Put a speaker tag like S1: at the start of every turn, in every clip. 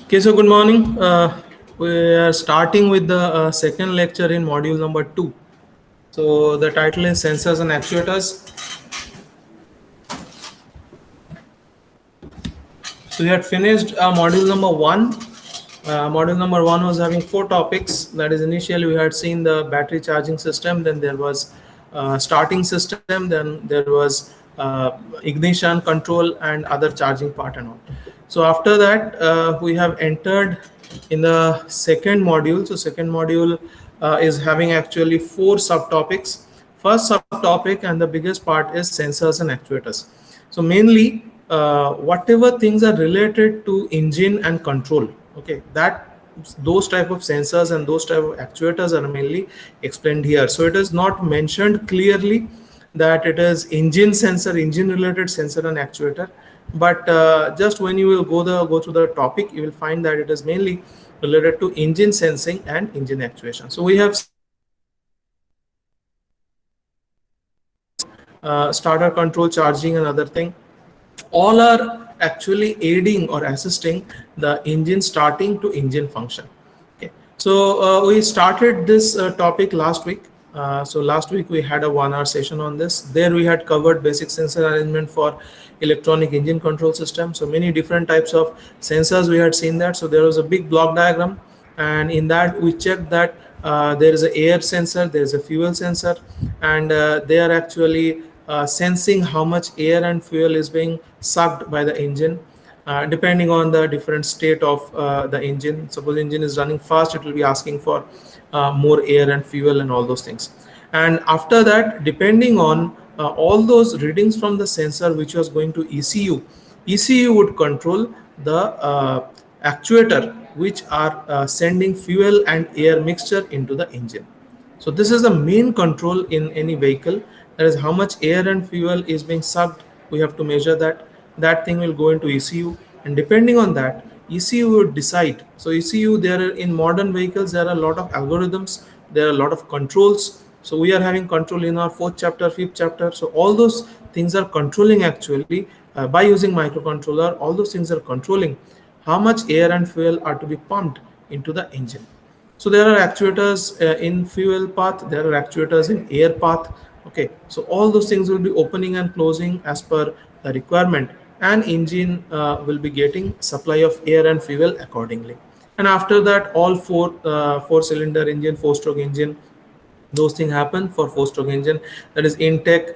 S1: Okay, so good morning. We are starting with the second lecture in module number 2. So the title is Sensors and Actuators. So we had finished module number 1. Module number 1 was having 4 topics. That is, initially we had seen the battery charging system, then there was starting system, then there was ignition control and other charging part and all. So after that we have entered in the second module. So second module is having actually 4 subtopics. First subtopic and the biggest part is sensors and actuators. So mainly whatever things are related to engine and control, okay, that those type of sensors and those type of actuators are mainly explained here. So it is not mentioned clearly that it is engine sensor, engine related sensor and actuator, but just when you will go through the topic, you will find that it is mainly related to engine sensing and engine actuation. So we have starter control, charging and other thing, all are actually aiding or assisting the engine starting to engine function. Okay, so we started this topic last week. So last week we had a 1 hour session on this. There we had covered basic sensor arrangement for electronic engine control system. So many different types of sensors we had seen that. So there was a big block diagram, and in that we checked that there is an air sensor, there is a fuel sensor, and they are actually sensing how much air and fuel is being sucked by the engine depending on the different state of the engine. Suppose engine is running fast, it will be asking for more air and fuel and all those things. And after that, depending on all those readings from the sensor which was going to ECU would control the actuator which are sending fuel and air mixture into the engine. So this is the main control in any vehicle. That is how much air and fuel is being sucked. We have to measure that. That thing will go into ECU, and depending on that, ECU would decide. So ECU, there are, in modern vehicles, there are a lot of algorithms. There are a lot of controls. So we are having control in our 4th chapter, 5th chapter. So all those things are controlling actually by using microcontroller. All those things are controlling how much air and fuel are to be pumped into the engine. So there are actuators in fuel path, there are actuators in air path. Okay, so all those things will be opening and closing as per the requirement, and engine will be getting supply of air and fuel accordingly. And after that, all four cylinder engine, 4-stroke engine, those things happen for 4-stroke engine. That is intake,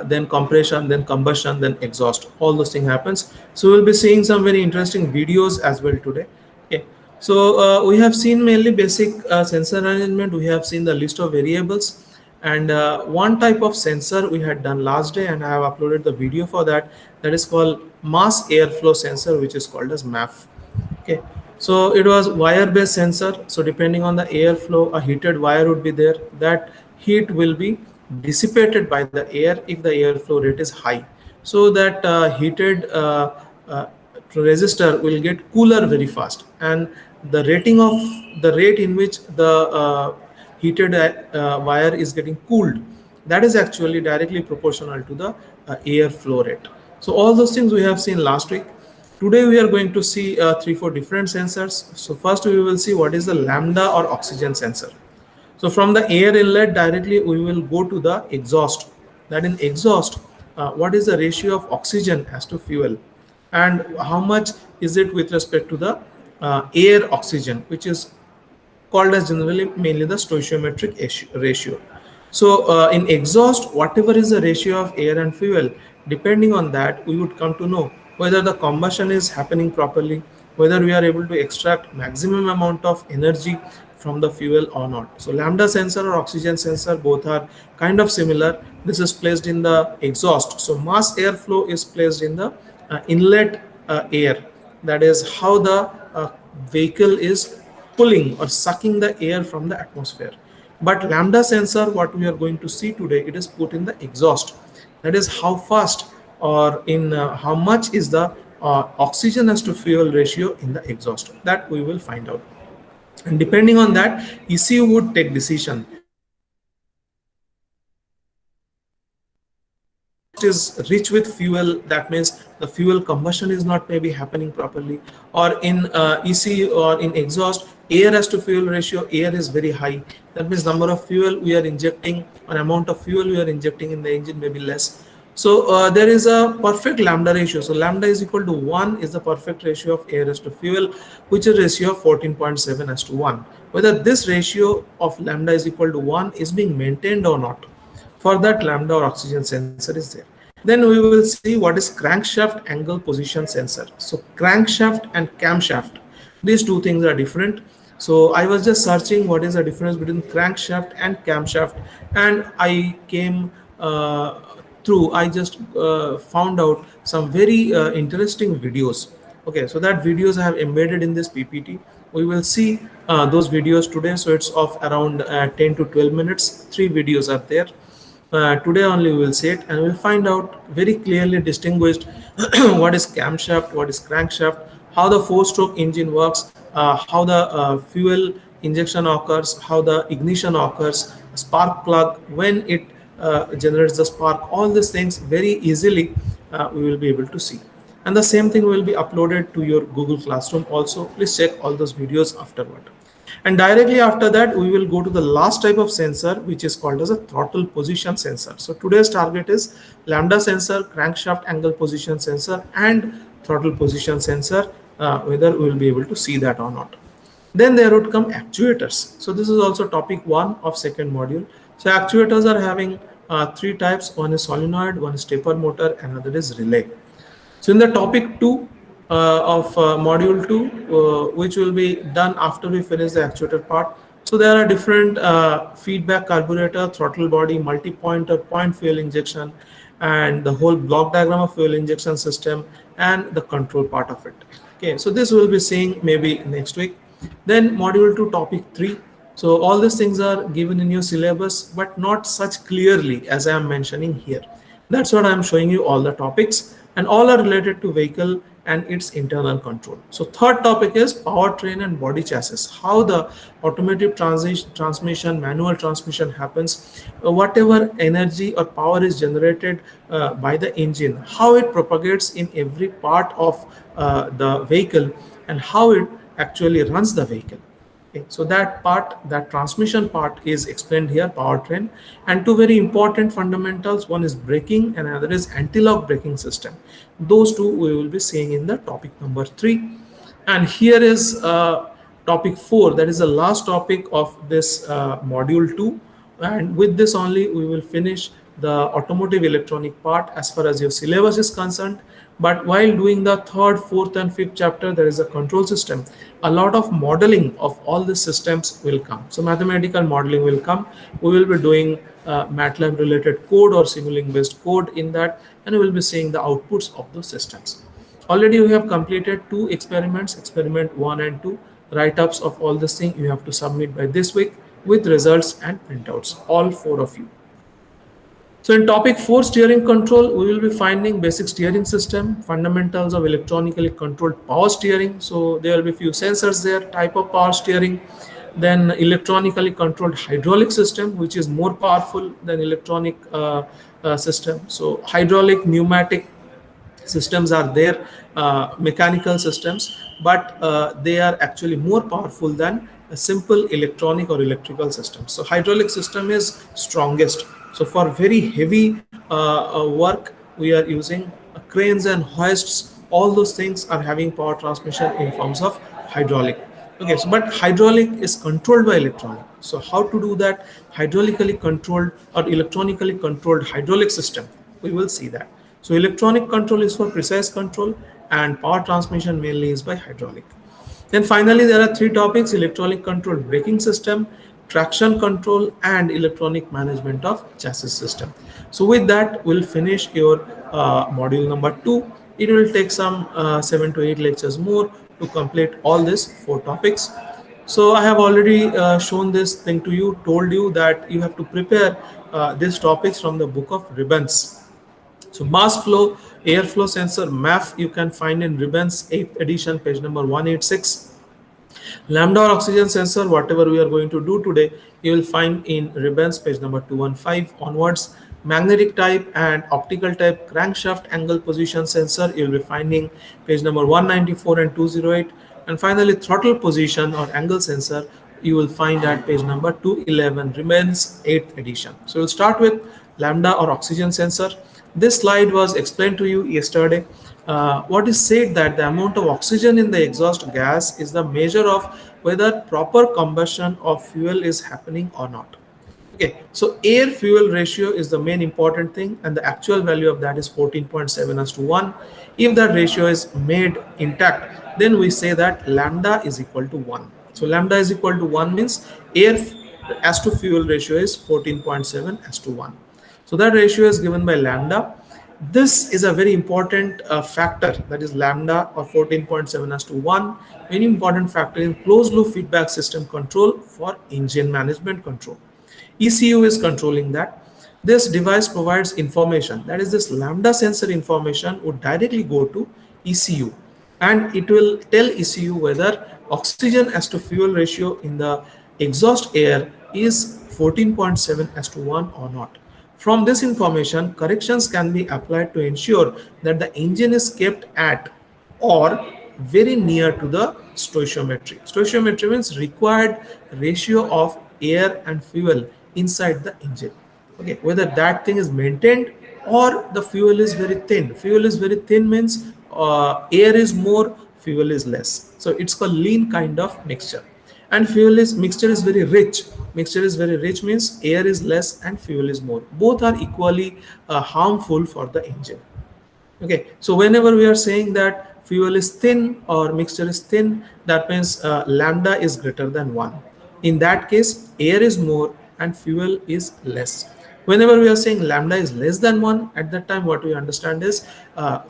S1: then compression, then combustion, then exhaust. All those things happens. So we'll be seeing some very interesting videos as well today. Okay, so we have seen mainly basic sensor arrangement. We have seen the list of variables, and one type of sensor we had done last day, and I have uploaded the video for that. That is called mass airflow sensor, which is called as MAF. Okay, so it was wire based sensor. So depending on the airflow, a heated wire would be there. That heat will be dissipated by the air if the airflow rate is high, so that heated uh, resistor will get cooler very fast, and the rating of the rate in which the heated wire is getting cooled, that is actually directly proportional to the air flow rate. So all those things we have seen last week. Today we are going to see 3-4 different sensors. So first we will see what is the lambda or oxygen sensor. So from the air inlet directly we will go to the exhaust. That in exhaust, what is the ratio of oxygen as to fuel, and how much is it with respect to the air oxygen, which is called as generally mainly the stoichiometric ratio. So in exhaust, whatever is the ratio of air and fuel, depending on that, we would come to know whether the combustion is happening properly, whether we are able to extract maximum amount of energy from the fuel or not. So lambda sensor or oxygen sensor, both are kind of similar. This is placed in the exhaust. So mass airflow is placed in the inlet air. That is how the vehicle is pulling or sucking the air from the atmosphere. But lambda sensor, what we are going to see today, it is put in the exhaust. That is how fast or in how much is the oxygen as to fuel ratio in the exhaust. That we will find out. And depending on that, ECU would take decision is rich with fuel, that means the fuel combustion is not maybe happening properly, or in EC or in exhaust, air as to fuel ratio, air is very high, that means number of fuel we are injecting or amount of fuel we are injecting in the engine may be less. So there is a perfect lambda ratio. So lambda is equal to 1 is the perfect ratio of air as to fuel, which is ratio of 14.7 as to 1. Whether this ratio of lambda is equal to 1 is being maintained or not. For that, lambda or oxygen sensor is there. Then we will see what is crankshaft angle position sensor. So crankshaft and camshaft, these two things are different. So I was just searching what is the difference between crankshaft and camshaft, and I came through. I just found out some very interesting videos. Okay, so that videos I have embedded in this PPT. We will see those videos today. So it's of around 10 to 12 minutes. 3 videos are there. Today only we will see it and we'll find out very clearly distinguished what is camshaft, what is crankshaft, how the four-stroke engine works, how the fuel injection occurs, how the ignition occurs, spark plug, when it generates the spark, all these things very easily we will be able to see. And the same thing will be uploaded to your Google Classroom also. Please check all those videos afterward. And directly after that, we will go to the last type of sensor, which is called as a throttle position sensor. So today's target is lambda sensor, crankshaft angle position sensor, and throttle position sensor, whether we will be able to see that or not. Then there would come actuators. So this is also topic 1 of second module. So actuators are having 3 types. One is solenoid, one is stepper motor, another is relay. So in the topic 2 of module 2, which will be done after we finish the actuator part. So there are different feedback carburetor, throttle body, multi-point or point fuel injection, and the whole block diagram of fuel injection system and the control part of it. Okay, so this we'll be seeing maybe next week. Then module 2 topic 3. So all these things are given in your syllabus, but not such clearly as I am mentioning here. That's what I'm showing you all the topics, and all are related to vehicle and its internal control. So third topic is powertrain and body chassis, how the automotive transmission, manual transmission happens, whatever energy or power is generated by the engine, how it propagates in every part of the vehicle, and how it actually runs the vehicle. Okay, so that part, that transmission part is explained here, powertrain, and 2 very important fundamentals. One is braking and another is anti-lock braking system. Those 2 we will be seeing in the topic number 3. And here is topic 4, that is the last topic of this module 2. And with this only we will finish the automotive electronic part as far as your syllabus is concerned. But while doing the 3rd, 4th and 5th chapter, there is a control system. A lot of modeling of all the systems will come. So mathematical modeling will come. We will be doing MATLAB related code or Simulink based code in that, and we will be seeing the outputs of those systems. Already we have completed 2 experiments, experiment 1 and 2. Write-ups of all this thing you have to submit by this week with results and printouts, all 4 of you. So in topic 4, steering control, we will be finding basic steering system, fundamentals of electronically controlled power steering. So there will be few sensors there, type of power steering, then electronically controlled hydraulic system, which is more powerful than electronic system. So hydraulic, pneumatic systems are there, mechanical systems, but they are actually more powerful than a simple electronic or electrical system. So hydraulic system is strongest. So for very heavy work, we are using cranes and hoists. All those things are having power transmission in forms of hydraulic. Okay, so but hydraulic is controlled by electronic. So how to do that? Hydraulically controlled or electronically controlled hydraulic system, we will see that. So electronic control is for precise control, and power transmission mainly is by hydraulic. Then finally, there are 3 topics: electronic controlled braking system, traction control, and electronic management of chassis system. So with that, we'll finish your module number 2. It will take some 7 to 8 lectures more to complete all these 4 topics. So I have already shown this thing to you, told you that you have to prepare these topics from the book of ribbons. So mass flow, airflow sensor, MAF, you can find in ribbons 8th edition, page number 186. Lambda or oxygen sensor, whatever we are going to do today, you will find in ribbons page number 215 onwards. magnetic type and optical type crankshaft angle position sensor, you'll be finding page number 194 and 208. And finally, throttle position or angle sensor, you will find at page number 211, remains 8th edition. So we'll start with lambda or oxygen sensor. This slide was explained to you yesterday. What is said that the amount of oxygen in the exhaust gas is the measure of whether proper combustion of fuel is happening or not. Okay, so air fuel ratio is the main important thing, and the actual value of that is 14.7 as to 1. If that ratio is made intact, then we say that lambda is equal to 1. So lambda is equal to 1 means air as to fuel ratio is 14.7 as to 1. So that ratio is given by lambda. This is a very important factor, that is lambda or 14.7 as to 1, very important factor in closed loop feedback system control for engine management control. ECU is controlling that. This device provides information, that is this lambda sensor information would directly go to ECU, and it will tell ECU whether oxygen as to fuel ratio in the exhaust air is 14.7 as to 1 or not. From this information, corrections can be applied to ensure that the engine is kept at or very near to the stoichiometry. Stoichiometry means required ratio of air and fuel inside the engine. Okay, whether that thing is maintained or the fuel is very thin. Fuel is very thin means air is more, fuel is less. So it's called lean kind of mixture. And fuel is mixture is very rich. Mixture is very rich means air is less and fuel is more. Both are equally harmful for the engine. Okay, so whenever we are saying that fuel is thin or mixture is thin, that means lambda is greater than 1. In that case, air is more and fuel is less. Whenever we are saying lambda is less than 1, at that time what we understand is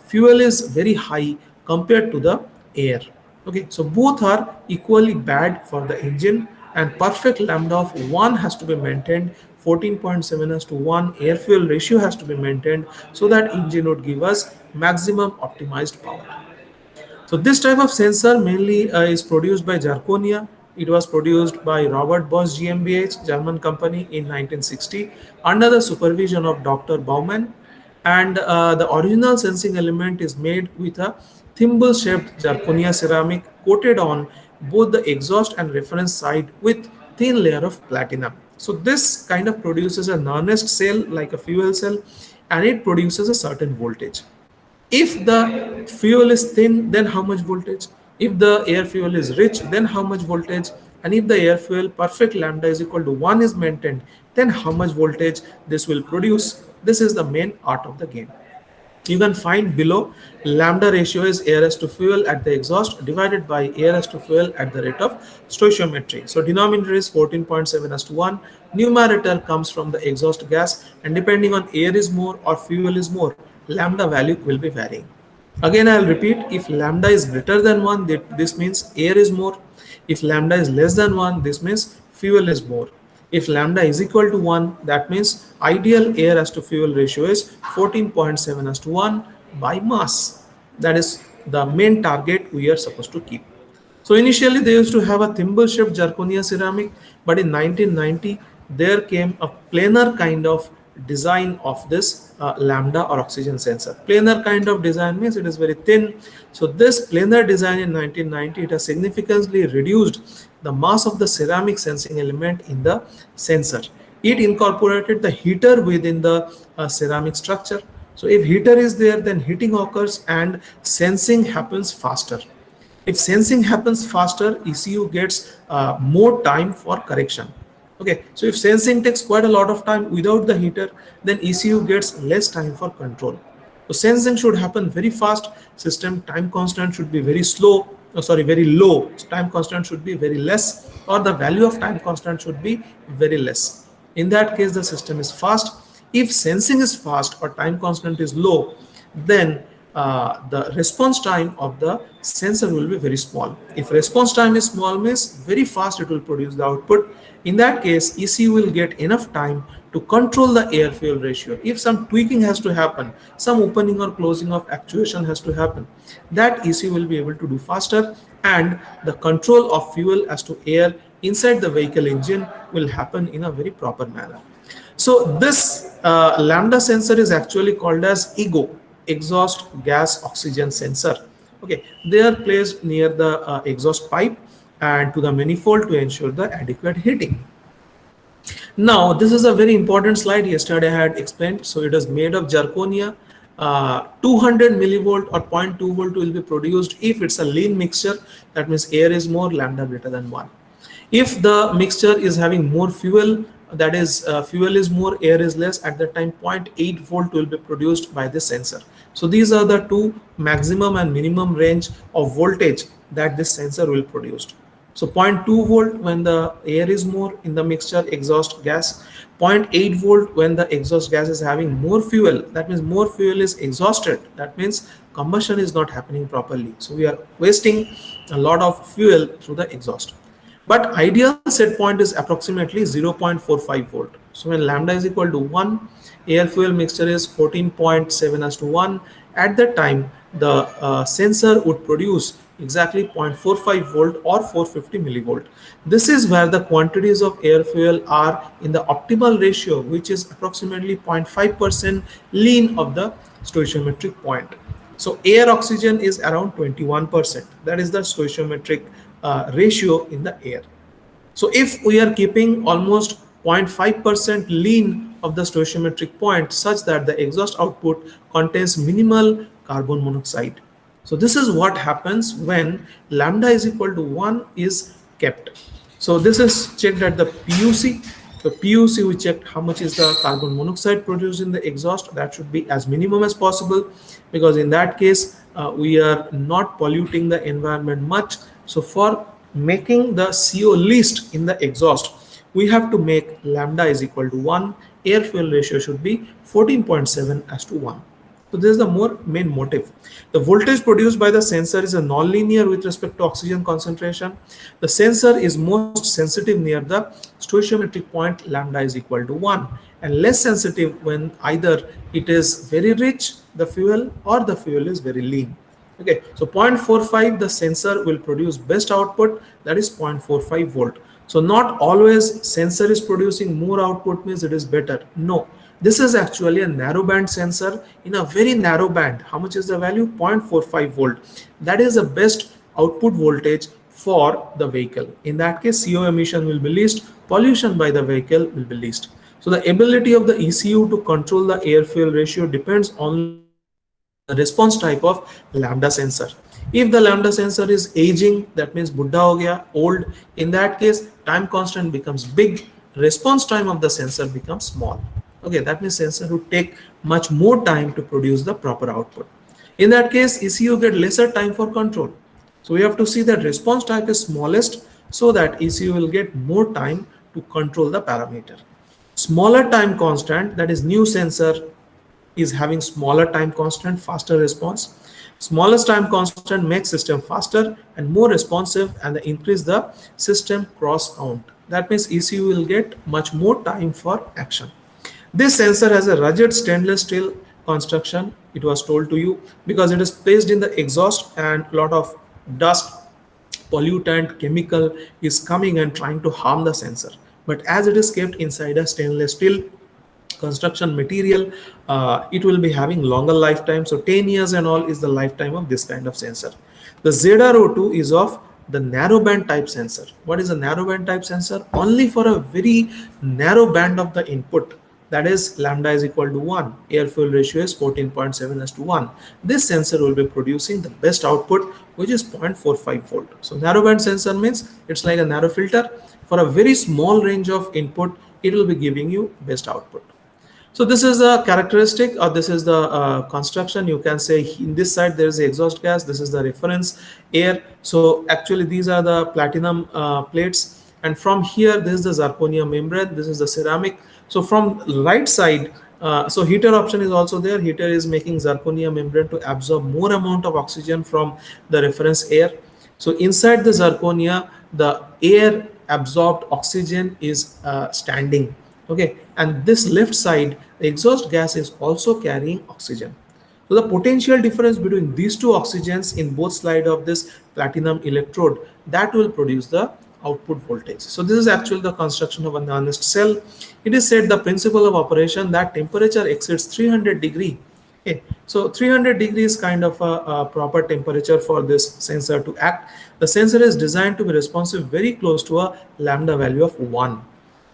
S1: fuel is very high compared to the air. Okay, so both are equally bad for the engine, and perfect lambda of 1 has to be maintained, 14.7 as to 1 air fuel ratio has to be maintained, so that engine would give us maximum optimized power. So this type of sensor mainly is produced by Zirconia. It was produced by Robert Bosch GmbH, German company, in 1960 under the supervision of Dr. Baumann. And the original sensing element is made with a thimble-shaped zirconia ceramic coated on both the exhaust and reference side with thin layer of platinum. So this kind of produces a earnest cell like a fuel cell, and it produces a certain voltage. If the fuel is thin, then how much voltage? If the air fuel is rich, then how much voltage? And if the air fuel perfect lambda is equal to 1 is maintained, then how much voltage this will produce? This is the main art of the game. You can find below lambda ratio is air as to fuel at the exhaust divided by air as to fuel at the rate of stoichiometry. So denominator is 14.7 as to 1. Numerator comes from the exhaust gas, and depending on air is more or fuel is more, lambda value will be varying. Again, I'll repeat, if lambda is greater than 1, this means air is more. If lambda is less than 1, this means fuel is more. If lambda is equal to 1, that means ideal air as to fuel ratio is 14.7 as to 1 by mass. That is the main target we are supposed to keep. So initially they used to have a thimble-shaped zirconia ceramic, but in 1990 there came a planar kind of design of this lambda or oxygen sensor. Planar kind of design means it is very thin. So this planar design in 1990, it has significantly reduced the mass of the ceramic sensing element in the sensor. It incorporated the heater within the ceramic structure. So if heater is there, then heating occurs and sensing happens faster. If sensing happens faster, ECU gets more time for correction. Okay, so if sensing takes quite a lot of time without the heater, then ECU gets less time for control. So sensing should happen very fast. System time constant should be very slow. Very low. Time constant should be very less, or the value of time constant should be very less. In that case, the system is fast. If sensing is fast or time constant is low, then the response time of the sensor will be very small. If response time is small, means very fast it will produce the output. In that case, ECU will get enough time to control the air fuel ratio. If some tweaking has to happen, some opening or closing of actuation has to happen, that ECU will be able to do faster, and the control of fuel as to air inside the vehicle engine will happen in a very proper manner. So this lambda sensor is actually called as EGO, exhaust gas oxygen sensor. Okay, they are placed near the exhaust pipe and to the manifold to ensure the adequate heating. Now, this is a very important slide. Yesterday I had explained. So it is made of zirconia. 200 millivolt or zero point 0.2 volt will be produced if it's a lean mixture. That means air is more, lambda greater than 1. If the mixture is having more fuel, that is fuel is more, air is less, at that time 0.8 volt will be produced by the sensor. So these are the two maximum and minimum range of voltage that this sensor will produce. So 0.2 volt when the air is more in the mixture exhaust gas, 0.8 volt when the exhaust gas is having more fuel, that means more fuel is exhausted, that means combustion is not happening properly. So we are wasting a lot of fuel through the exhaust. But ideal set point is approximately 0.45 volt. So when lambda is equal to 1, air fuel mixture is 14.7:1. At that time, the sensor would produce exactly 0.45 volt or 450 millivolt. This is where the quantities of air fuel are in the optimal ratio, which is approximately 0.5% lean of the stoichiometric point. So air oxygen is around 21%. That is the stoichiometric ratio in the air. So if we are keeping almost 0.5% lean of the stoichiometric point such that the exhaust output contains minimal carbon monoxide. So this is what happens when lambda is equal to 1 is kept. So this is checked at the PUC. The PUC, we checked how much is the carbon monoxide produced in the exhaust. That should be as minimum as possible, because in that case we are not polluting the environment much. So for making the CO least in the exhaust, we have to make lambda is equal to 1. Air fuel ratio should be 14.7:1. So this is the more main motive. The voltage produced by the sensor is a non-linear with respect to oxygen concentration. The sensor is most sensitive near the stoichiometric point lambda is equal to 1, and less sensitive when either it is very rich, the fuel, or the fuel is very lean. Okay, so 0.45 the sensor will produce best output, that is 0.45 volt. So not always sensor is producing more output means it is better. No, this is actually a narrow band sensor in a very narrow band. How much is the value? 0.45 volt. That is the best output voltage for the vehicle. In that case, CO emission will be least, pollution by the vehicle will be least. So the ability of the ECU to control the air fuel ratio depends only on the response type of lambda sensor. If the lambda sensor is aging, that means buddha ho gaya, old, in that case time constant becomes big, response time of the sensor becomes small. Okay, that means sensor would take much more time to produce the proper output. In that case, ECU get lesser time for control. So we have to see that response type is smallest so that ECU will get more time to control the parameter. Smaller time constant, that is new sensor is having smaller time constant, faster response. Smallest time constant makes system faster and more responsive, and they increase the system cross count. That means ECU will get much more time for action. This sensor has a rugged stainless steel construction, it was told to you, because it is placed in the exhaust and a lot of dust, pollutant, chemical is coming and trying to harm the sensor. But as it is kept inside a stainless steel construction material, it will be having longer lifetime. So 10 years and all is the lifetime of this kind of sensor. The ZRO2 is of the narrowband type sensor. What is a narrowband type sensor? Only for a very narrow band of the input, that is lambda is equal to 1, air fuel ratio is 14.7:1. This sensor will be producing the best output, which is 0.45 volt. So narrowband sensor means it's like a narrow filter. For a very small range of input, it will be giving you best output. So this is a characteristic, or this is the construction. You can say in this side there is the exhaust gas, this is the reference air. So actually these are the platinum plates, and from here this is the zirconia membrane, this is the ceramic. So from right side, so heater option is also there. Heater is making zirconia membrane to absorb more amount of oxygen from the reference air. So inside the zirconia, the air absorbed oxygen is standing. Okay, and this left side, the exhaust gas is also carrying oxygen. So the potential difference between these two oxygens in both side of this platinum electrode, that will produce the output voltage. So this is actually the construction of a harnessed cell. It is said the principle of operation that temperature exceeds 300 degree. Okay, so 300 degrees is kind of a proper temperature for this sensor to act. The sensor is designed to be responsive very close to a lambda value of 1.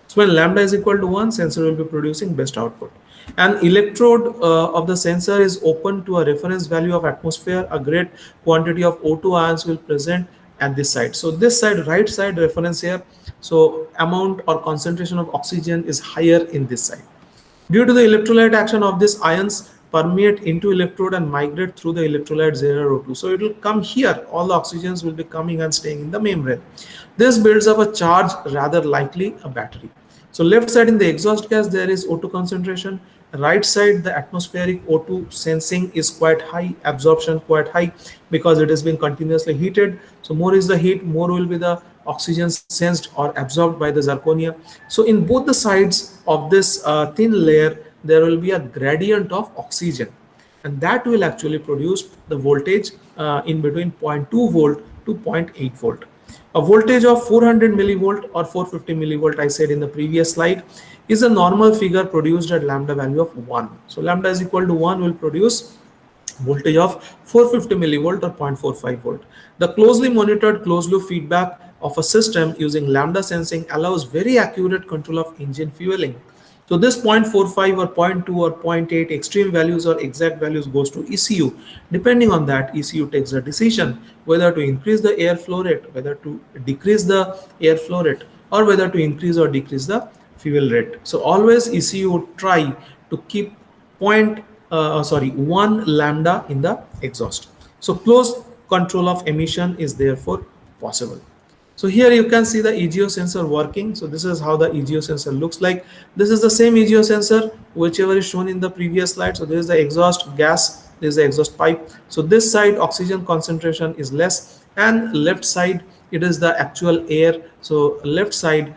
S1: So when lambda is equal to 1, sensor will be producing best output. An electrode of the sensor is open to a reference value of atmosphere. A great quantity of O2 ions will present at this side. So this side, right side reference here. So amount or concentration of oxygen is higher in this side. Due to the electrolyte action of these ions permeate into electrode and migrate through the electrolyte 0 O2. So it will come here. All the oxygens will be coming and staying in the membrane. This builds up a charge, rather likely a battery. So left side in the exhaust gas there is O2 concentration. Right side the atmospheric O2 sensing is quite high, absorption quite high because it is being continuously heated. So more is the heat, more will be the oxygen sensed or absorbed by the zirconia. So in both the sides of this thin layer there will be a gradient of oxygen, and that will actually produce the voltage in between 0.2 volt to 0.8 volt. A voltage of 400 millivolt or 450 millivolt, I said in the previous slide, is a normal figure produced at lambda value of 1. So lambda is equal to 1 will produce voltage of 450 millivolt or 0.45 volt. The closely monitored closed loop feedback of a system using lambda sensing allows very accurate control of engine fueling. So this 0.45 or 0.2 or 0.8 extreme values or exact values goes to ECU. Depending on that, ECU takes a decision whether to increase the airflow rate, whether to decrease the airflow rate, or whether to increase or decrease the fuel rate. So always ECU would try to keep 1 lambda in the exhaust. So closed control of emission is therefore possible. So here you can see the EGO sensor working. So this is how the EGO sensor looks like. This is the same EGO sensor whichever is shown in the previous slide. So this is the exhaust gas, this is the exhaust pipe. So this side oxygen concentration is less, and left side it is the actual air. So left side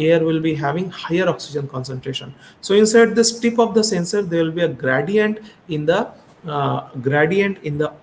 S1: air will be having higher oxygen concentration. So inside this tip of the sensor there will be a gradient in the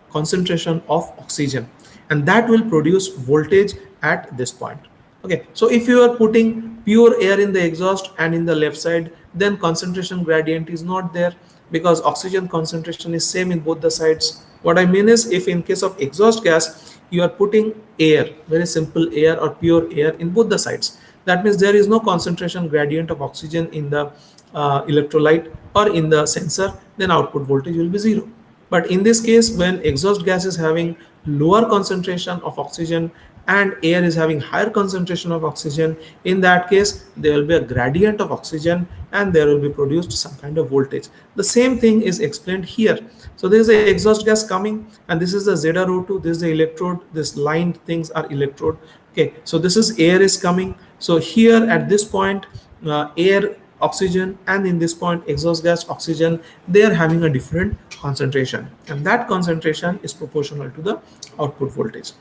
S1: concentration of oxygen, and that will produce voltage at this point. Okay, so if you are putting pure air in the exhaust and in the left side, then concentration gradient is not there because oxygen concentration is same in both the sides. What I mean is, if in case of exhaust gas you are putting air, very simple air or pure air in both the sides, that means there is no concentration gradient of oxygen in the electrolyte or in the sensor, then output voltage will be 0. But in this case, when exhaust gas is having lower concentration of oxygen and air is having higher concentration of oxygen, in that case there will be a gradient of oxygen and there will be produced some kind of voltage. The same thing is explained here. So there is the exhaust gas coming, and this is the ZrO2, this is the electrode, this lined things are electrode. Okay, so this is air is coming. So here at this point air, oxygen, and in this point exhaust gas, oxygen, they are having a different concentration, and that concentration is proportional to the output voltage.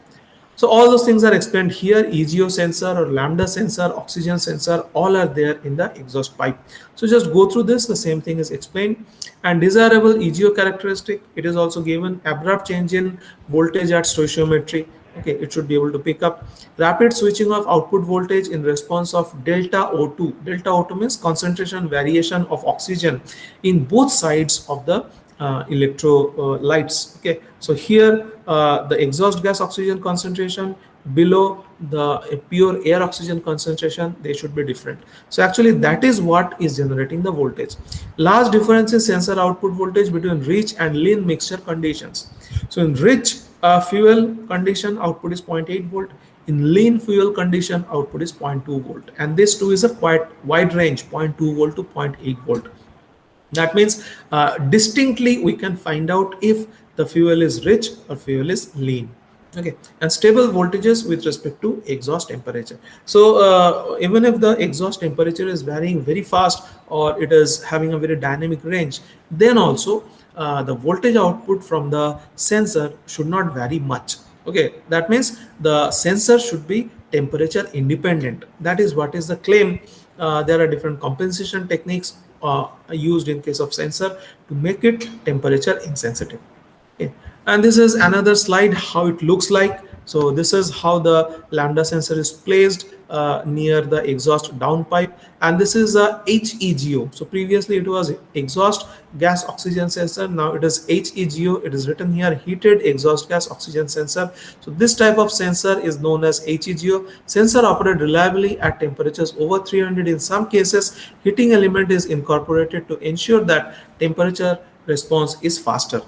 S1: So all those things are explained here. EGO sensor or lambda sensor, oxygen sensor, all are there in the exhaust pipe. So just go through this, the same thing is explained. And desirable EGO characteristic, it is also given abrupt change in voltage at stoichiometry. Okay, it should be able to pick up rapid switching of output voltage in response of delta O2. Delta O2 means concentration variation of oxygen in both sides of the electrolytes. Okay, so here the exhaust gas oxygen concentration below the pure air oxygen concentration, they should be different. So actually that is what is generating the voltage. Large difference in sensor output voltage between rich and lean mixture conditions. So in rich fuel condition, output is 0.8 volt. In lean fuel condition, output is 0.2 volt, and this too is a quite wide range, 0.2 volt to 0.8 volt. That means distinctly we can find out if the fuel is rich or fuel is lean. Okay, and stable voltages with respect to exhaust temperature. So even if the exhaust temperature is varying very fast or it is having a very dynamic range, then also the voltage output from the sensor should not vary much. Okay, that means the sensor should be temperature independent. That is what is the claim. There are different compensation techniques used in case of sensor to make it temperature insensitive. Okay. And this is another slide how it looks like. So this is how the lambda sensor is placed near the exhaust downpipe, and this is a HEGO. So previously it was exhaust gas oxygen sensor, now it is HEGO. It is written here, heated exhaust gas oxygen sensor. So this type of sensor is known as HEGO. Sensor operate reliably at temperatures over 300. In some cases, heating element is incorporated to ensure that temperature response is faster.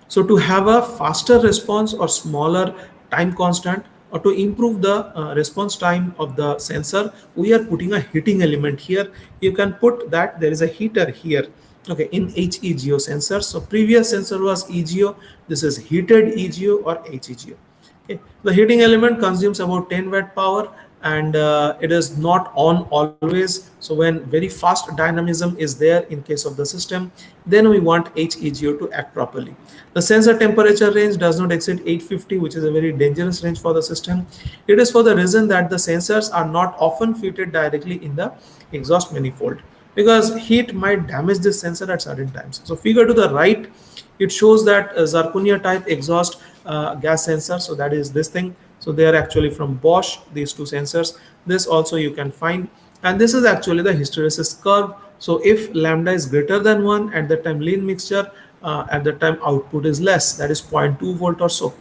S1: So to have a faster response or smaller time constant, or to improve the response time of the sensor, we are putting a heating element here. You can put that there is a heater here, okay, in HEGO sensor. So previous sensor was EGO, this is heated EGO or HEGO. Okay. The heating element consumes about 10 watt power, and it is not on always. So when very fast dynamism is there in case of the system, then we want HEGO to act properly. The sensor temperature range does not exceed 850, which is a very dangerous range for the system. It is for the reason that the sensors are not often fitted directly in the exhaust manifold, because heat might damage this sensor at certain times. So figure to the right, it shows that zirconia type exhaust gas sensor. So that is this thing. So they are actually from Bosch, these two sensors. This also you can find, and this is actually the hysteresis curve. So if lambda is greater than 1, at the time lean mixture, at the time output is less, that is 0.2 volt or so.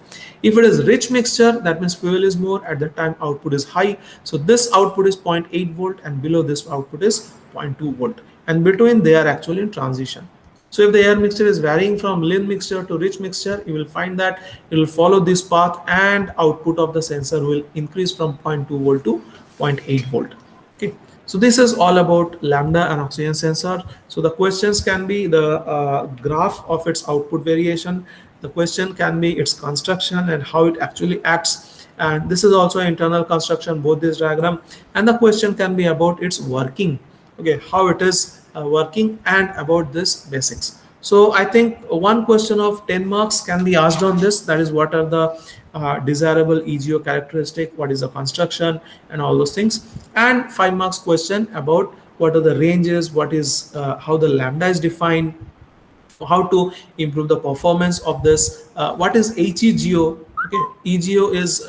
S1: If it is rich mixture, that means fuel is more, at the time output is high. So this output is 0.8 volt, and below this output is 0.2 volt, and between they are actually in transition. So if the air mixture is varying from lean mixture to rich mixture, you will find that it will follow this path, and output of the sensor will increase from 0.2 volt to 0.8 volt. Okay. So this is all about lambda and oxygen sensor. So the questions can be the graph of its output variation. The question can be its construction and how it actually acts. And this is also an internal construction, both this diagram. And the question can be about its working. Okay, how it is working, and about this basics. So I think one question of 10 marks can be asked on this. That is, what are the desirable EGO characteristic, what is the construction, and all those things. And 5 marks question about what are the ranges, what is how the lambda is defined, how to improve the performance of this, what is HEGO. Okay, EGO is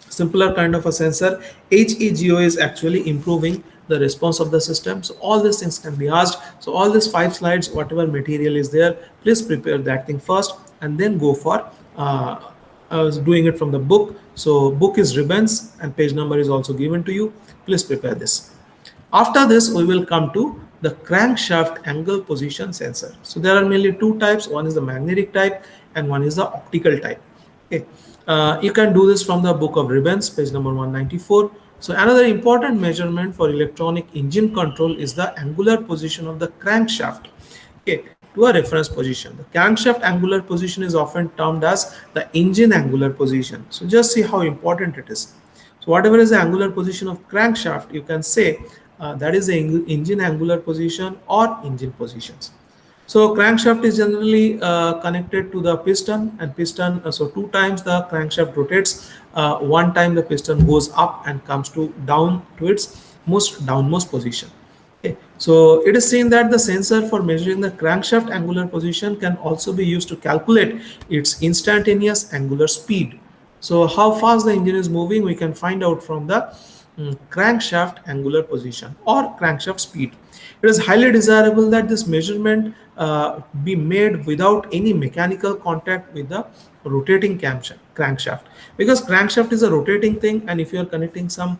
S1: simpler kind of a sensor. HEGO is actually improving the response of the system. So all these things can be asked. So all these 5 slides, whatever material is there, please prepare that thing first, and then go for doing it from the book. So book is ribbons, and page number is also given to you. Please prepare this. After this, we will come to the crankshaft angle position sensor. So there are mainly 2 types. One is the magnetic type, and one is the optical type. Okay. You can do this from the book of ribbons, page number 194. So another important measurement for electronic engine control is the angular position of the crankshaft, okay, to a reference position. The crankshaft angular position is often termed as the engine angular position. So just see how important it is. So whatever is the angular position of crankshaft, you can say that is the engine angular position or engine positions. So crankshaft is generally connected to the piston, and piston, so 2 times the crankshaft rotates, 1 time the piston goes up and comes down to its most downmost position. Okay. So it is seen that the sensor for measuring the crankshaft angular position can also be used to calculate its instantaneous angular speed. So how fast the engine is moving, we can find out from the crankshaft angular position or crankshaft speed. It is highly desirable that this measurement be made without any mechanical contact with the rotating crankshaft, because crankshaft is a rotating thing, and if you are connecting some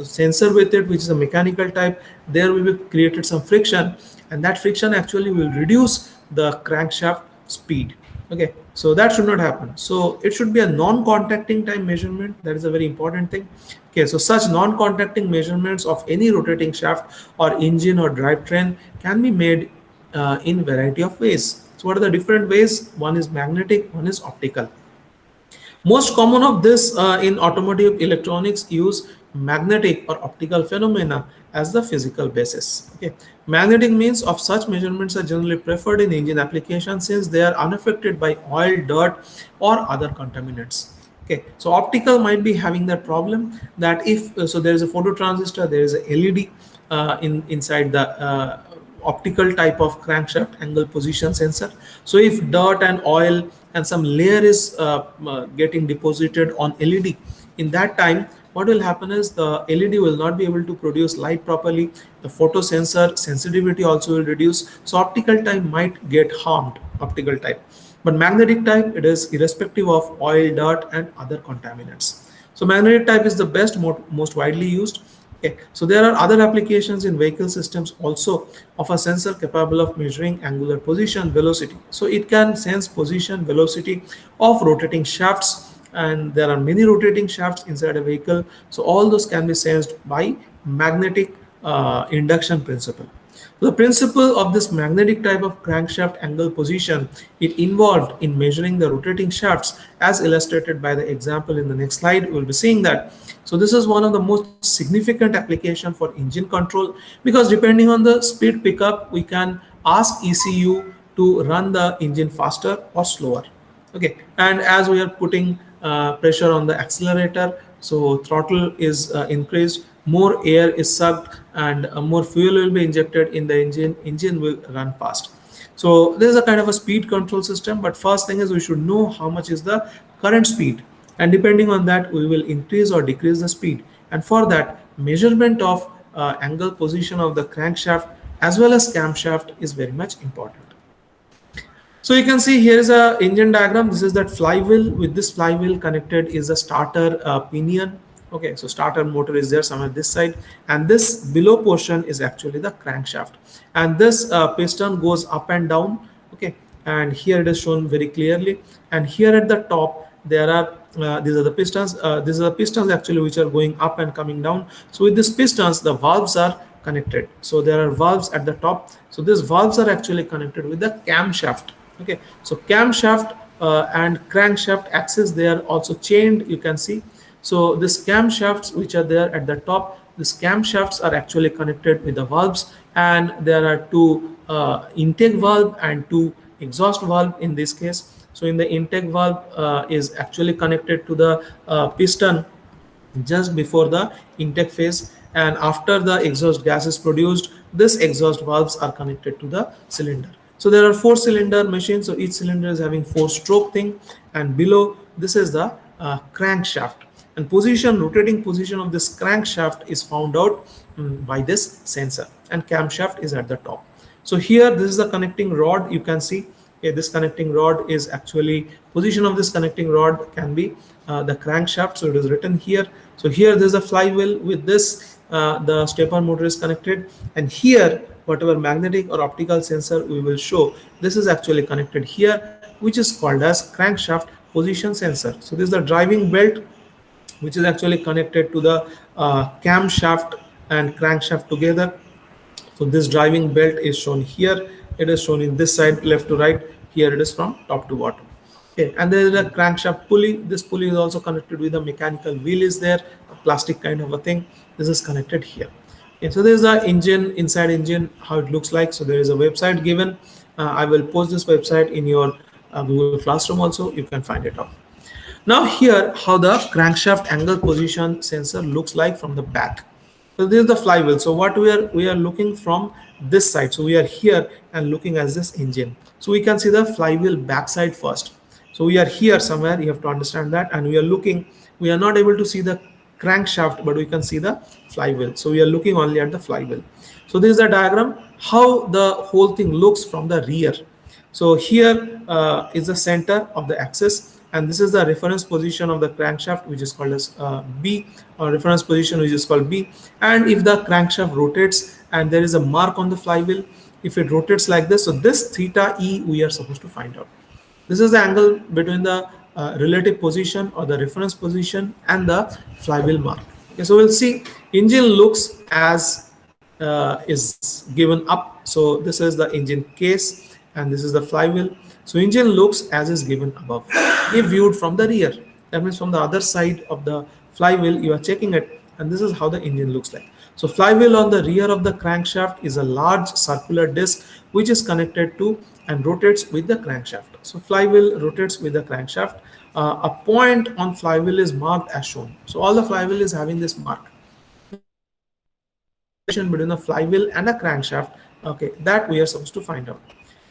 S1: sensor with it, which is a mechanical type, there will be created some friction, and that friction actually will reduce the crankshaft speed. Okay, so that should not happen. So it should be a non-contacting time measurement. That is a very important thing. Okay, so such non-contacting measurements of any rotating shaft or engine or drivetrain can be made in variety of ways. So what are the different ways? One is magnetic, one is optical. Most common of this in automotive electronics use magnetic or optical phenomena as the physical basis. Okay. Magnetic means of such measurements are generally preferred in engine applications since they are unaffected by oil, dirt, or other contaminants. Okay, so optical might be having that problem that if so there is a phototransistor, there is a LED inside the optical type of crankshaft angle position sensor. So if dirt and oil and some layer is getting deposited on LED. In that time, what will happen is the LED will not be able to produce light properly. The photo sensor sensitivity also will reduce. So optical type might get harmed, optical type. But magnetic type, it is irrespective of oil, dirt, and other contaminants. So magnetic type is the best, most widely used. Okay. So there are other applications in vehicle systems also of a sensor capable of measuring angular position, velocity. So it can sense position, velocity of rotating shafts, and there are many rotating shafts inside a vehicle. So all those can be sensed by magnetic induction principle. The principle of this magnetic type of crankshaft angle position, it involved in measuring the rotating shafts as illustrated by the example in the next slide. We'll be seeing that. So this is one of the most significant application for engine control, because depending on the speed pickup, we can ask ECU to run the engine faster or slower. Okay, and as we are putting pressure on the accelerator, so throttle is increased, more air is sucked, and more fuel will be injected in the engine will run fast. So this is a kind of a speed control system, but first thing is we should know how much is the current speed, and depending on that we will increase or decrease the speed. And for that, measurement of angle position of the crankshaft as well as camshaft is very much important. So you can see here is a engine diagram. This is that flywheel. With this flywheel connected is a starter pinion. Okay, so starter motor is there somewhere this side, and this below portion is actually the crankshaft, and this piston goes up and down. Okay, and here it is shown very clearly, and here at the top there are these are the pistons. These are the pistons actually which are going up and coming down. So with these pistons, the valves are connected. So there are valves at the top. So these valves are actually connected with the camshaft. Okay, so camshaft and crankshaft axis, they are also chained, you can see. So this camshafts which are there at the top, these camshafts are actually connected with the valves, and there are two intake valve and two exhaust valve in this case. So in the intake valve is actually connected to the piston just before the intake phase, and after the exhaust gas is produced, this exhaust valves are connected to the cylinder. So there are 4-cylinder machines, so each cylinder is having 4-stroke thing, and below this is the crankshaft, and rotating position of this crankshaft is found out by this sensor, and camshaft is at the top. So here this is the connecting rod, you can see. Okay, this connecting rod is actually, position of this connecting rod can be the crankshaft, so it is written here. So here there is a flywheel. With this the stepper motor is connected, and here whatever magnetic or optical sensor we will show, this is actually connected here, which is called as crankshaft position sensor. So this is the driving belt which is actually connected to the camshaft and crankshaft together. So this driving belt is shown here. It is shown in this side, left to right. Here it is from top to bottom. Okay, and there is a crankshaft pulley. This pulley is also connected with a mechanical wheel is there, a plastic kind of a thing. This is connected here. Okay, so there is the engine, inside engine, how it looks like. So there is a website given. I will post this website in your Google Classroom also. You can find it out. Now here, how the crankshaft angle position sensor looks like from the back. So this is the flywheel. So what we are looking from this side. So we are here and looking at this engine. So we can see the flywheel backside first. So we are here somewhere. You have to understand that, and we are looking. We are not able to see the crankshaft, but we can see the flywheel. So we are looking only at the flywheel. So this is the diagram how the whole thing looks from the rear. So here is the center of the axis, and this is the reference position of the crankshaft, which is called as B, or reference position which is called B. And if the crankshaft rotates and there is a mark on the flywheel, if it rotates like this, so this theta E we are supposed to find out. This is the angle between the relative position or the reference position and the flywheel mark. Okay, so we'll see engine looks as is given up. So this is the engine case, and this is the flywheel. So engine looks as is given above. If viewed from the rear, that means from the other side of the flywheel, you are checking it, and this is how the engine looks like. So flywheel on the rear of the crankshaft is a large circular disc which is connected to and rotates with the crankshaft. So flywheel rotates with the crankshaft. A point on flywheel is marked as shown. So all the flywheel is having this mark. Between the flywheel and a crankshaft, okay, that we are supposed to find out.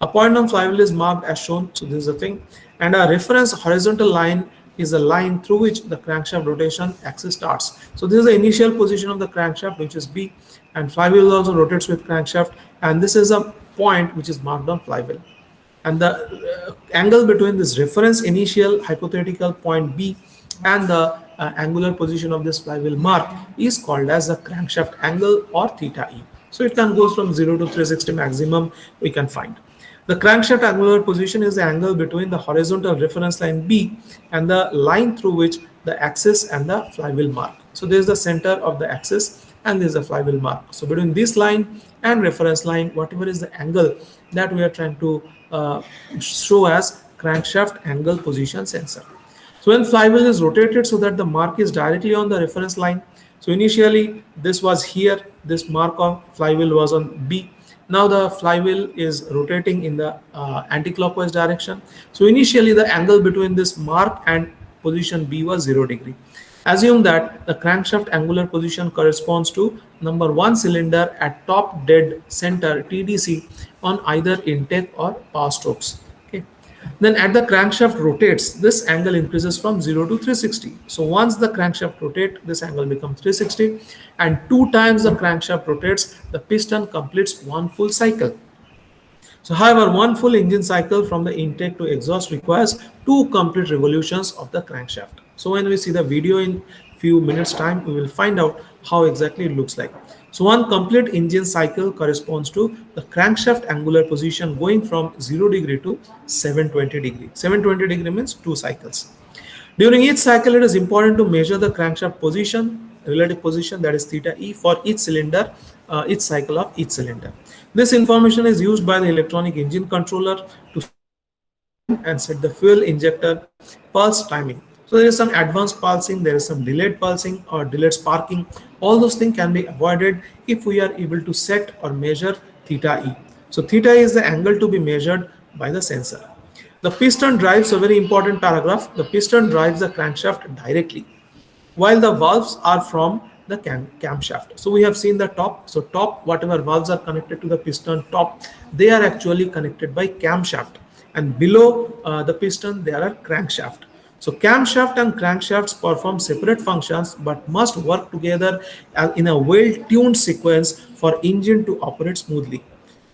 S1: A point on flywheel is marked as shown, so this is the thing. And a reference horizontal line is a line through which the crankshaft rotation axis starts. So this is the initial position of the crankshaft, which is B, and flywheel also rotates with crankshaft, and this is a point which is marked on flywheel. And the angle between this reference initial hypothetical point B and the angular position of this flywheel mark is called as the crankshaft angle or theta E. So it can go from 0 to 360 maximum we can find. The crankshaft angular position is the angle between the horizontal reference line B and the line through which the axis and the flywheel mark. So this is the center of the axis and this is the flywheel mark. So between this line and reference line, whatever is the angle that we are trying to show as crankshaft angle position sensor. So when flywheel is rotated so that the mark is directly on the reference line. So initially this was here, this mark of flywheel was on B. Now the flywheel is rotating in the anti-clockwise direction. So initially the angle between this mark and position B was 0 degree. Assume that the crankshaft angular position corresponds to number 1 cylinder at top dead center TDC on either intake or power strokes. Okay. Then at the crankshaft rotates, this angle increases from 0 to 360. So once the crankshaft rotates, this angle becomes 360, and 2 times the crankshaft rotates, the piston completes 1 full cycle. So however, 1 full engine cycle from the intake to exhaust requires 2 complete revolutions of the crankshaft. So when we see the video in few minutes time, we will find out how exactly it looks like. So 1 complete engine cycle corresponds to the crankshaft angular position going from 0 degree to 720 degree. 720 degree means 2 cycles. During each cycle, it is important to measure the crankshaft position, relative position, that is theta E, for each cylinder, each cycle of each cylinder. This information is used by the electronic engine controller to and set the fuel injector pulse timing. So there is some advanced pulsing, there is some delayed pulsing or delayed sparking. All those things can be avoided if we are able to set or measure theta E. So theta is the angle to be measured by the sensor. The piston drives, a very important paragraph, the piston drives the crankshaft directly, while the valves are from the camshaft. So we have seen the top. So top, whatever valves are connected to the piston top, they are actually connected by camshaft, and below the piston there are crankshaft. So camshaft and crankshafts perform separate functions but must work together in a well-tuned sequence for engine to operate smoothly.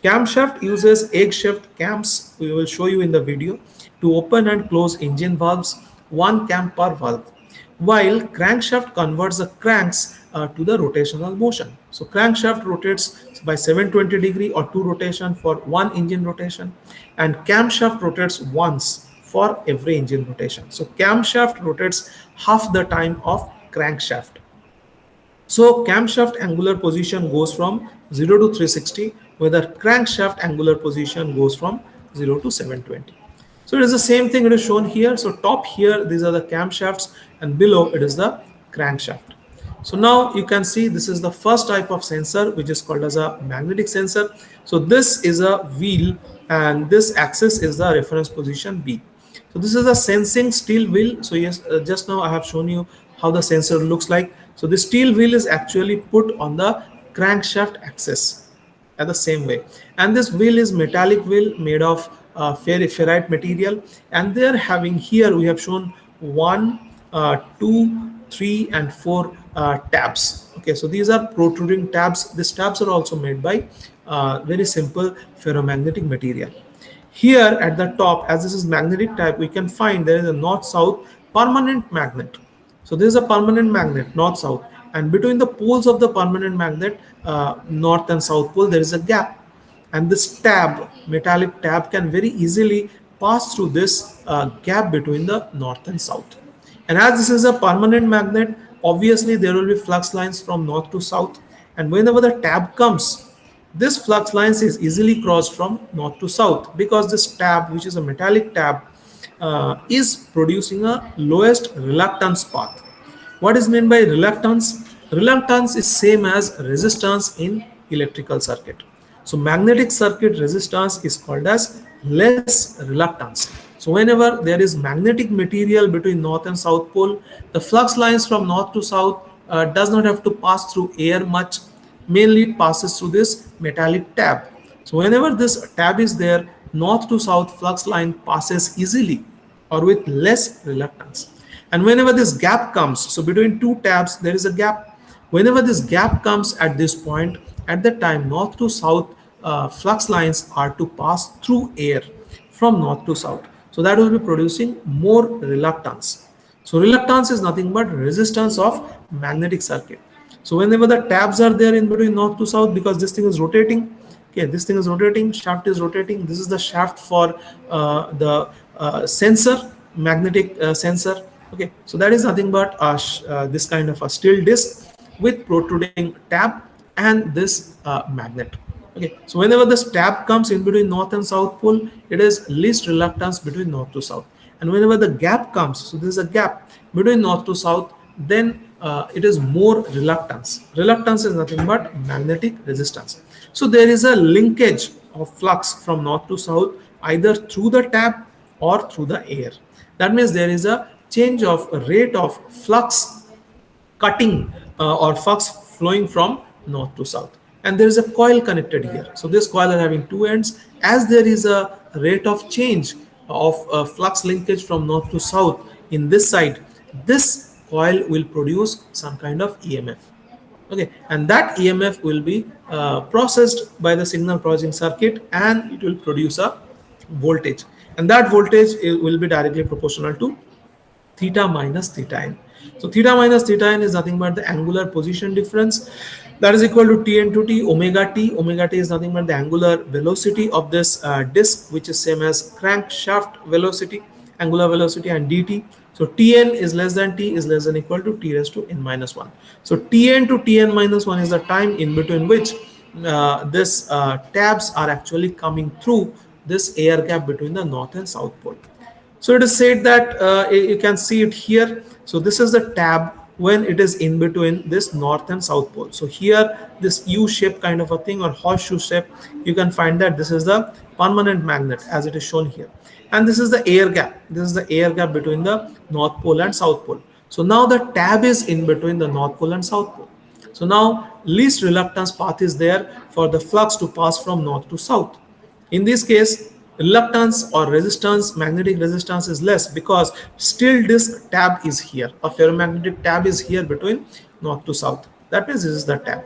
S1: Camshaft uses egg-shaped cams, we will show you in the video, to open and close engine valves, 1 cam per valve, while crankshaft converts the cranks to the rotational motion. So crankshaft rotates by 720 degree or 2 rotation for 1 engine rotation, and camshaft rotates once for every engine rotation. So camshaft rotates half the time of crankshaft. So camshaft angular position goes from 0 to 360, where the crankshaft angular position goes from 0 to 720. So it is the same thing it is shown here. So top here, these are the camshafts, and below it is the crankshaft. So now you can see this is the first type of sensor, which is called as a magnetic sensor. So this is a wheel and this axis is the reference position B. So this is a sensing steel wheel. So yes, just now I have shown you how the sensor looks like. So the steel wheel is actually put on the crankshaft axis at the same way, and this wheel is metallic wheel made of ferrite material, and they are having, here we have shown 1, 2, 3 and 4 tabs. Okay, so these are protruding tabs. These tabs are also made by very simple ferromagnetic material. Here at the top, as this is magnetic type, we can find there is a north-south permanent magnet. So this is a permanent magnet, north-south, and between the poles of the permanent magnet, north and south pole, there is a gap, and this tab, metallic tab, can very easily pass through this gap between the north and south. And as this is a permanent magnet, obviously there will be flux lines from north to south, and whenever the tab comes, this flux lines is easily crossed from north to south, because this tab, which is a metallic tab, is producing a lowest reluctance path. What is meant by reluctance? Reluctance is same as resistance in electrical circuit. So magnetic circuit resistance is called as less reluctance. So whenever there is magnetic material between north and south pole, the flux lines from north to south does not have to pass through air much, mainly it passes through this metallic tab. So whenever this tab is there, north to south flux line passes easily or with less reluctance. And whenever this gap comes, so between two tabs there is a gap. Whenever this gap comes at this point, at that time north to south flux lines are to pass through air from north to south. So that will be producing more reluctance. So reluctance is nothing but resistance of magnetic circuit. So whenever the tabs are there in between north to south, because this thing is rotating, okay, this thing is rotating, shaft is rotating. This is the shaft for the sensor, magnetic sensor. Okay, so that is nothing but this kind of a steel disc with protruding tab and this magnet. Okay, so whenever this tab comes in between north and south pole, it is least reluctance between north to south. And whenever the gap comes, so there is a gap between north to south, then it is more reluctance. Reluctance is nothing but magnetic resistance. So there is a linkage of flux from north to south either through the tab or through the air. That means there is a change of rate of flux cutting or flux flowing from north to south, and there is a coil connected here. So this coil are having two ends. As there is a rate of change of flux linkage from north to south in this side, this coil will produce some kind of EMF. Okay, and that EMF will be processed by the signal processing circuit and it will produce a voltage, and that voltage will be directly proportional to theta minus theta n. So theta minus theta n is nothing but the angular position difference, that is equal to T into T omega T. Omega T is nothing but the angular velocity of this disc, which is same as crankshaft velocity, angular velocity, and dt. So Tn is less than T is less than equal to T raised to n minus 1. So Tn to Tn minus 1 is the time in between which this tabs are actually coming through this air gap between the north and south pole. So it is said that you can see it here. So this is the tab when it is in between this north and south pole. So here this U shape kind of a thing or horseshoe shape, you can find that this is the permanent magnet as it is shown here. And this is the air gap. This is the air gap between the north pole and south pole. So now the tab is in between the north pole and south pole. So now least reluctance path is there for the flux to pass from north to south. In this case, reluctance or resistance, magnetic resistance is less because steel disc tab is here, a ferromagnetic tab is here between north to south. That means this is the tab.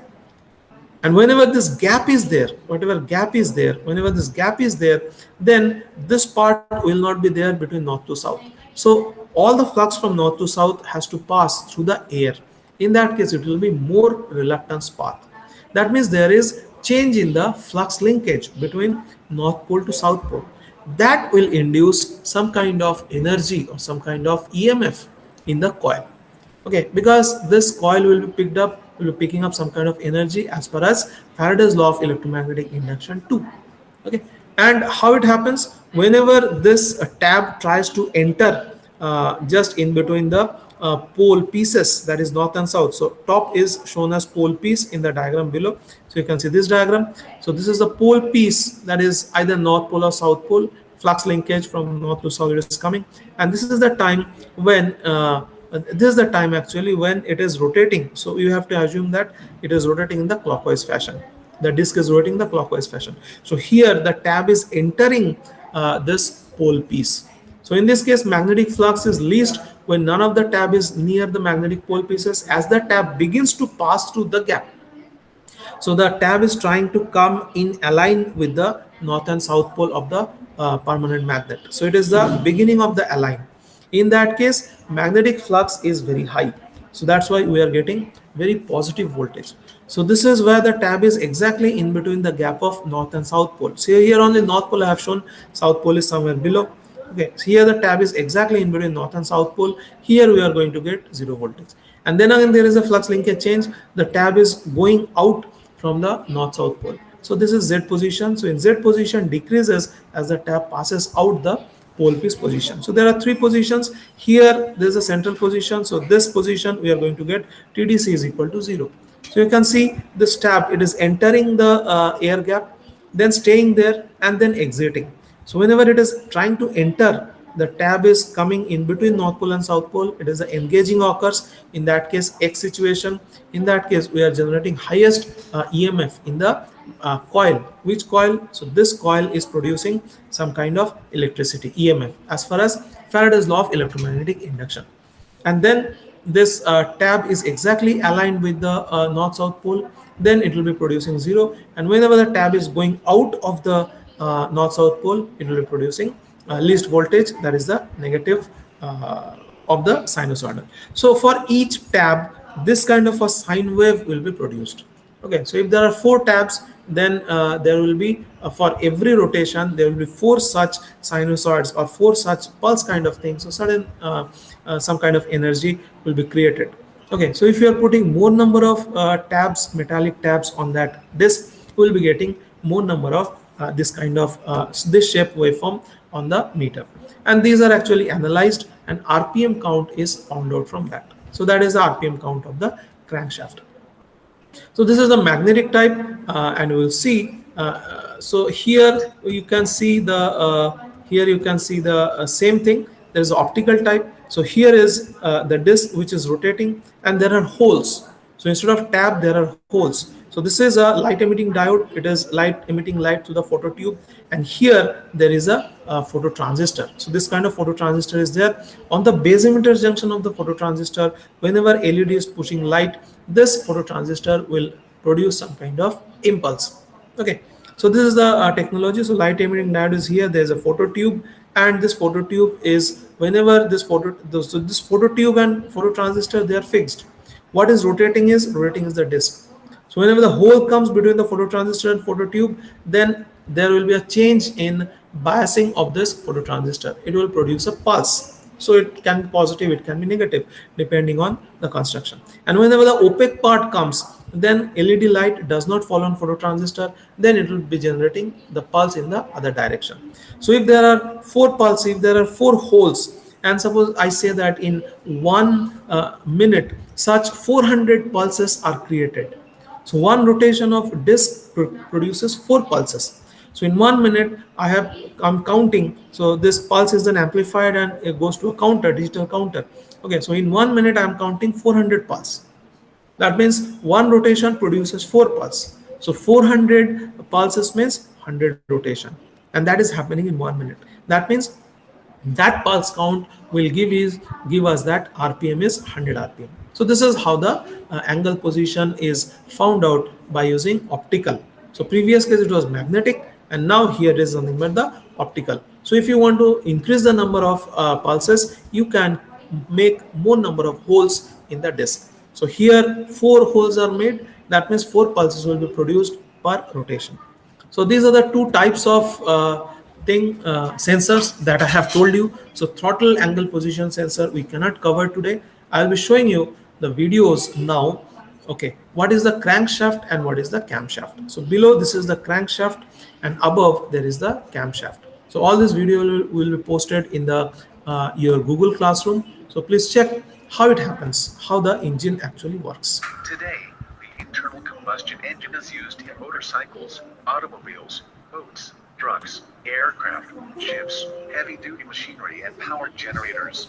S1: And whenever this gap is there, whatever gap is there, whenever this gap is there, then this part will not be there between north to south. So all the flux from north to south has to pass through the air. In that case, it will be more reluctance path. That means there is change in the flux linkage between north pole to south pole. That will induce some kind of energy or some kind of EMF in the coil. Okay, because this coil will be picking up some kind of energy as per as Faraday's law of electromagnetic induction 2. Okay, and how it happens, whenever this tab tries to enter just in between the pole pieces, that is north and south. So top is shown as pole piece in the diagram below. So you can see this diagram. So this is the pole piece, that is either north pole or south pole. Flux linkage from north to south is coming, and this is the time when this is the time actually when it is rotating. So you have to assume that it is rotating in the clockwise fashion. The disc is rotating in the clockwise fashion. So here the tab is entering this pole piece. So in this case, magnetic flux is least when none of the tab is near the magnetic pole pieces. As the tab begins to pass through the gap, so the tab is trying to come in align with the north and south pole of the permanent magnet. So it is the beginning of the align. In that case, magnetic flux is very high. So that's why we are getting very positive voltage. So this is where the tab is exactly in between the gap of north and south pole. So here on the north pole I have shown, south pole is somewhere below. Okay, so here the tab is exactly in between north and south pole. Here we are going to get zero voltage. And then again there is a flux linkage change. The tab is going out from the north south pole. So this is Z position. So in Z position decreases as the tab passes out the pole piece position. So there are three positions. Here there is a central position. So this position we are going to get TDC is equal to 0. So you can see this tab, it is entering the air gap, then staying there and then exiting. So whenever it is trying to enter the tab is coming in between North Pole and South Pole. It is the engaging occurs. In that case, X situation. In that case, we are generating highest EMF in the coil. Which coil? So this coil is producing some kind of electricity, EMF, as far as Faraday's law of electromagnetic induction. And then this tab is exactly aligned with the north-south pole, then it will be producing 0. And whenever the tab is going out of the north-south pole, it will be producing least voltage, that is the negative of the sinusoidal. So for each tab, this kind of a sine wave will be produced. Okay, so if there are 4 tabs, then there will be for every rotation there will be 4 such sinusoids or 4 such pulse kind of things. So sudden some kind of energy will be created. Okay, so if you are putting more number of tabs, metallic tabs on that disk, we will be getting more number of this kind of this shape waveform on the meter. And these are actually analyzed, and RPM count is found out from that. So that is the RPM count of the crankshaft. So this is the magnetic type, and you will see. So here you can see the same thing. There is optical type. So here is the disc which is rotating, and there are holes. So instead of tab, there are holes. So this is a light emitting diode. It is light emitting light to the phototube, and here there is a phototransistor. So this kind of phototransistor is there on the base emitter junction of the phototransistor. Whenever LED is pushing light, this phototransistor will produce some kind of impulse. Okay, so this is the technology. So light emitting diode is here. There is a phototube, and this phototube is whenever this phototube and phototransistor, they are fixed. What is rotating is the disk. So whenever the hole comes between the phototransistor and phototube, then there will be a change in biasing of this phototransistor. It will produce a pulse. So it can be positive, it can be negative, depending on the construction. And whenever the opaque part comes, then LED light does not fall on phototransistor, then it will be generating the pulse in the other direction. So if there are 4 pulses, if there are 4 holes, and suppose I say that in 1 minute, such 400 pulses are created. So one rotation of disk produces 4 pulses. So in 1 minute, I'm counting. So this pulse is then amplified and it goes to a counter, digital counter. Okay, so in 1 minute, I'm counting 400 pulses. That means one rotation produces 4 pulses. So 400 pulses means 100 rotation, and that is happening in 1 minute. That means that pulse count will give us that RPM is 100 RPM. So this is how the angle position is found out by using optical. So previous case it was magnetic, and now here is nothing but the optical. So if you want to increase the number of pulses, you can make more number of holes in the disk. So here 4 holes are made. That means 4 pulses will be produced per rotation. So these are the 2 types of sensors that I have told you. So throttle angle position sensor we cannot cover today. I will be showing you the videos now. Okay, what is the crankshaft and what is the camshaft? So below this is the crankshaft, and above there is the camshaft. So all this video will be posted in the your Google Classroom. So please check how it happens, how the engine actually works.
S2: Today, the internal combustion engine is used in motorcycles, automobiles, boats, trucks, aircraft, ships, heavy-duty machinery, and power generators.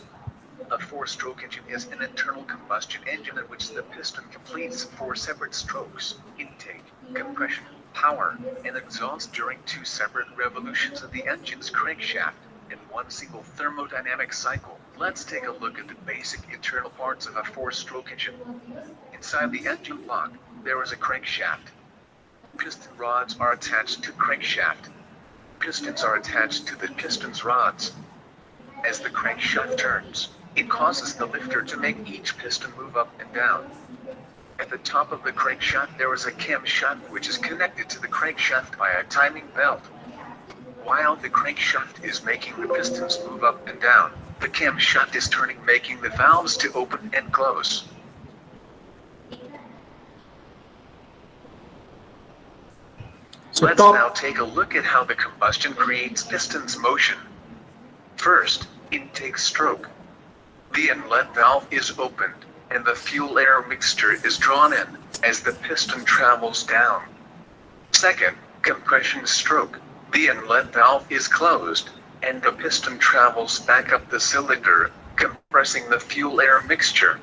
S2: A 4-stroke engine is an internal combustion engine in which the piston completes 4 separate strokes: intake, compression, power, and exhaust during 2 separate revolutions of the engine's crankshaft in 1 single thermodynamic cycle. Let's take a look at the basic internal parts of a 4-stroke engine. Inside the engine block, there is a crankshaft. Piston rods are attached to crankshaft. Pistons are attached to the piston's rods. As the crankshaft turns, it causes the lifter to make each piston move up and down. At the top of the crankshaft there is a camshaft which is connected to the crankshaft by a timing belt. While the crankshaft is making the pistons move up and down, the camshaft is turning, making the valves to open and close. Let's now take a look at how the combustion creates pistons motion. First, intake stroke. The inlet valve is opened, and the fuel-air mixture is drawn in as the piston travels down. Second, compression stroke. The inlet valve is closed, and the piston travels back up the cylinder, compressing the fuel-air mixture.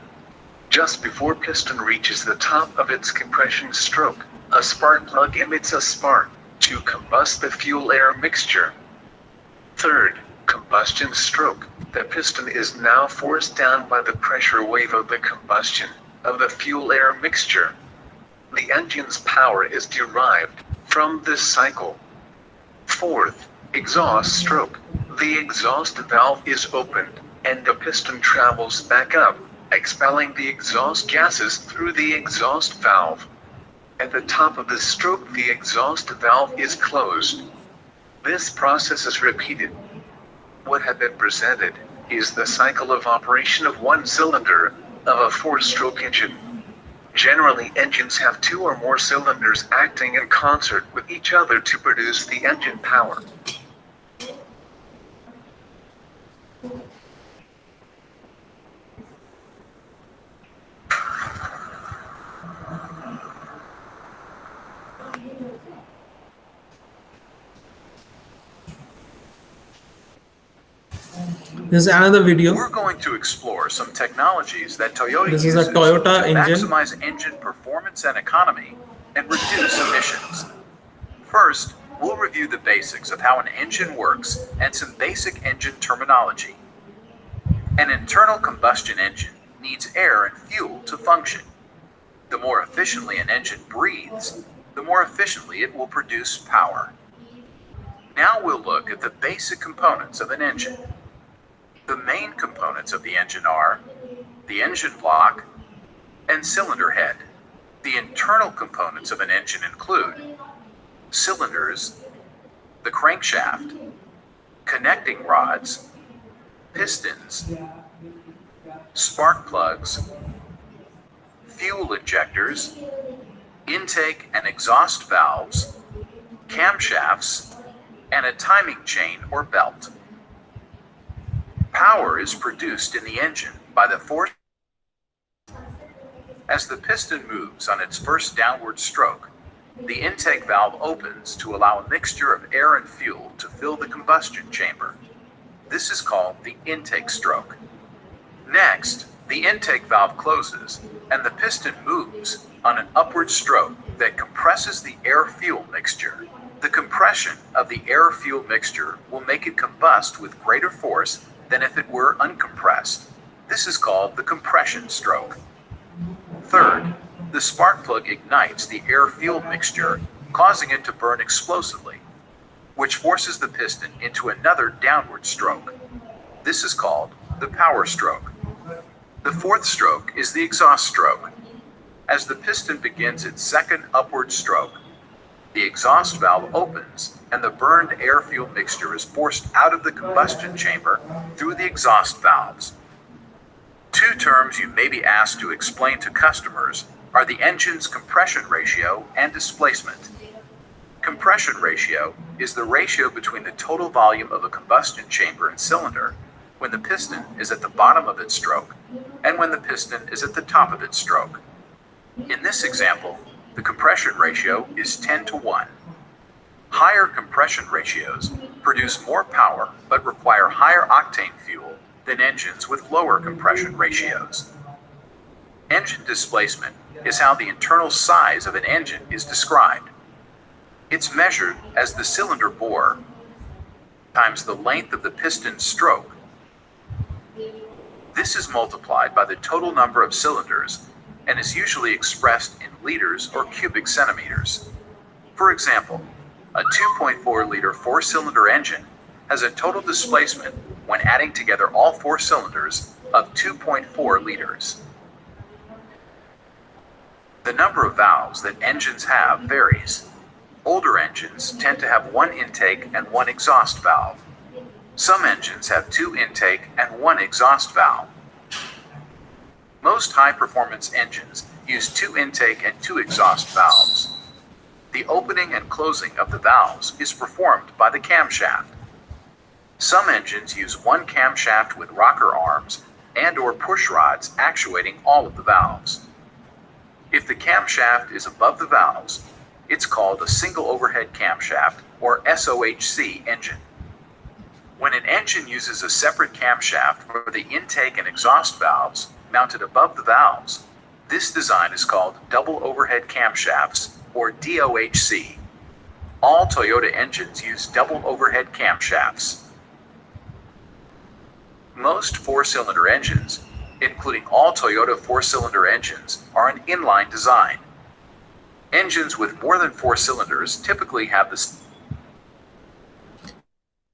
S2: Just before piston reaches the top of its compression stroke, a spark plug emits a spark to combust the fuel-air mixture. Third, combustion stroke. The piston is now forced down by the pressure wave of the combustion of the fuel-air mixture. The engine's power is derived from this cycle. Fourth, exhaust stroke. The exhaust valve is opened, and the piston travels back up, expelling the exhaust gases through the exhaust valve. At the top of the stroke, the exhaust valve is closed. This process is repeated. What had been presented is the cycle of operation of one cylinder of a four-stroke engine. Generally, engines have two or more cylinders acting in concert with each other to produce the engine power.
S1: This is another video.
S3: We're going to explore some technologies that Toyota
S1: This is
S3: uses
S1: a Toyota
S3: to
S1: engine.
S3: maximize engine performance and economy and reduce emissions. First, we'll review the basics of how an engine works and some basic engine terminology. An internal combustion engine needs air and fuel to function. The more efficiently an engine breathes, the more efficiently it will produce power. Now we'll look at the basic components of an engine. The main components of the engine are the engine block and cylinder head. The internal components of an engine include cylinders, the crankshaft, connecting rods, pistons, spark plugs, fuel injectors, intake and exhaust valves, camshafts, and a timing chain or belt. Power is produced in the engine by the force. As the piston moves on its first downward stroke, the intake valve opens to allow a mixture of air and fuel to fill the combustion chamber. This is called the intake stroke. Next, the intake valve closes and the piston moves on an upward stroke that compresses the air-fuel mixture. The compression of the air-fuel mixture will make it combust with greater force than if it were uncompressed. This is called the compression stroke. Third, the spark plug ignites the air-fuel mixture, causing it to burn explosively, which forces the piston into another downward stroke. This is called the power stroke. The fourth stroke is the exhaust stroke. As the piston begins its second upward stroke, the exhaust valve opens and the burned air-fuel mixture is forced out of the combustion chamber through the exhaust valves. Two terms you may be asked to explain to customers are the engine's compression ratio and displacement. Compression ratio is the ratio between the total volume of a combustion chamber and cylinder when the piston is at the bottom of its stroke and when the piston is at the top of its stroke. In this example, the compression ratio is 10:1. Higher compression ratios produce more power but require higher octane fuel than engines with lower compression ratios. Engine displacement is how the internal size of an engine is described. It's measured as the cylinder bore times the length of the piston stroke. This is multiplied by the total number of cylinders and is usually expressed in liters or cubic centimeters. For example, a 2.4-liter four-cylinder engine has a total displacement when adding together all four cylinders of 2.4 liters. The number of valves that engines have varies. Older engines tend to have one intake and one exhaust valve. Some engines have two intake and one exhaust valve. Most high-performance engines use two intake and two exhaust valves. The opening and closing of the valves is performed by the camshaft. Some engines use one camshaft with rocker arms and/or push rods actuating all of the valves. If the camshaft is above the valves, it's called a single overhead camshaft or SOHC engine. When an engine uses a separate camshaft for the intake and exhaust valves mounted above the valves, this design is called double overhead camshafts, or DOHC. All Toyota engines use double overhead camshafts. Most four-cylinder engines, including all Toyota four-cylinder engines, are an inline design. Engines with more than 4 cylinders typically have this.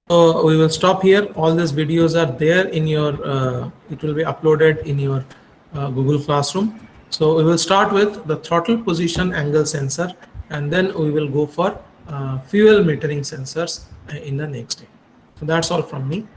S1: So we will stop here. All these videos are there in your, it will be uploaded in your Google Classroom. So we will start with the throttle position angle sensor, and then we will go for fuel metering sensors in the next day. So that's all from me.